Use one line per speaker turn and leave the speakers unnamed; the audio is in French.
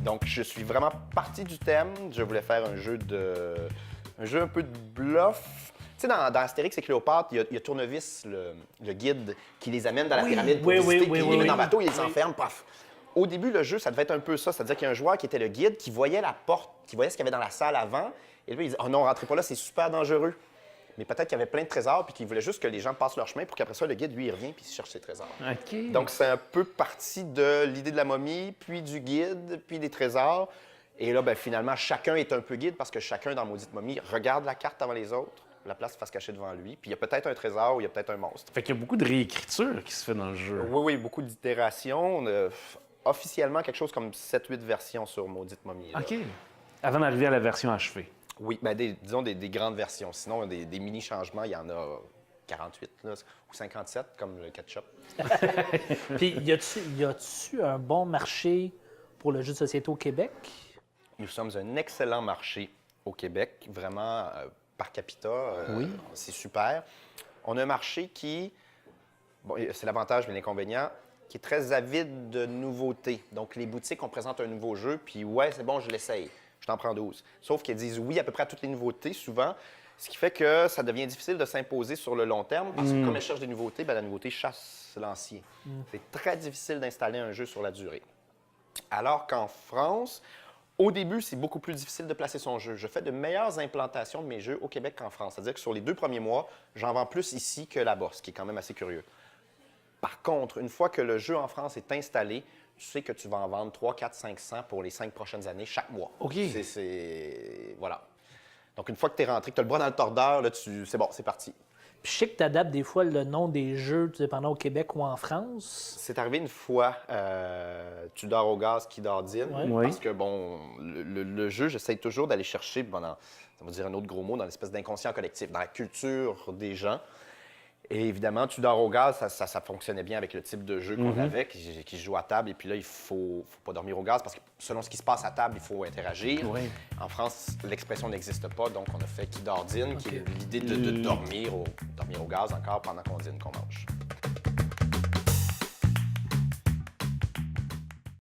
Donc, je suis vraiment parti du thème. Je voulais faire un jeu un peu de bluff. Tu sais, dans Astérix et Cléopâtre, il y a Tournevis, le guide, qui les amène dans la pyramide pour visiter, puis il les met dans le bateau, il les enferme, paf. Au début, le jeu, ça devait être un peu ça. C'est-à-dire qu'il y a un joueur qui était le guide, qui voyait la porte, qui voyait ce qu'il y avait dans la salle avant, et lui, il disait « Oh non, rentrez pas là, c'est super dangereux ». Mais peut-être qu'il y avait plein de trésors, puis qu'il voulait juste que les gens passent leur chemin pour qu'après ça, le guide, lui, il revient, puis il cherche ses trésors.
OK.
Donc, c'est un peu parti de l'idée de la momie, puis du guide, puis des trésors. Et là, ben, finalement, chacun est un peu guide parce que chacun dans Maudite Momie regarde la carte avant les autres, la place va se cacher devant lui, puis il y a peut-être un trésor ou il y a peut-être un monstre.
Fait qu'il y a beaucoup de réécriture qui se fait dans le jeu.
Oui, oui, beaucoup d'itérations. Officiellement, quelque chose comme 7-8 versions sur Maudite Momie. Là.
OK. Avant d'arriver à la version achevée.
Oui, ben disons des grandes versions. Sinon, des mini-changements, il y en a 48 là, ou 57, comme le ketchup.
Puis, y a-tu un bon marché pour le jeu de société au Québec?
Nous sommes un excellent marché au Québec, vraiment par capita.
Oui.
C'est super. On a un marché qui, bon, c'est l'avantage mais l'inconvénient, qui est très avide de nouveautés. Donc, les boutiques, on présente un nouveau jeu, puis ouais, c'est bon, je l'essaye. Je t'en prends 12. Sauf qu'elles disent oui à peu près à toutes les nouveautés, souvent, ce qui fait que ça devient difficile de s'imposer sur le long terme, parce que comme elles cherchent des nouveautés, bien, la nouveauté chasse l'ancien. C'est très difficile d'installer un jeu sur la durée. Alors qu'en France, au début, c'est beaucoup plus difficile de placer son jeu. Je fais de meilleures implantations de mes jeux au Québec qu'en France. C'est-à-dire que sur les 2 premiers mois, j'en vends plus ici que là-bas, ce qui est quand même assez curieux. Par contre, une fois que le jeu en France est installé, tu sais que tu vas en vendre 3, 4, 500 pour les 5 prochaines années, chaque mois.
OK.
Voilà. Donc, une fois que tu es rentré, que tu as le bras dans le tordeur, là, c'est bon, c'est parti.
Puis, je sais que tu adaptes des fois le nom des jeux, tout dépendant au Québec ou en France.
C'est arrivé une fois, tu dors au gaz, qui dort dîne.
Oui.
Parce que, bon, le jeu, j'essaye toujours d'aller chercher, pendant, ça va dire un autre gros mot, dans l'espèce d'inconscient collectif, dans la culture des gens. Et évidemment, tu dors au gaz, ça fonctionnait bien avec le type de jeu qu'on avait, qui se joue à table. Et puis là, il faut pas dormir au gaz parce que selon ce qui se passe à table, il faut interagir.
Oui.
En France, l'expression n'existe pas, donc on a fait qui dort dîne, qui est l'idée de dormir au gaz encore pendant qu'on dîne, qu'on mange.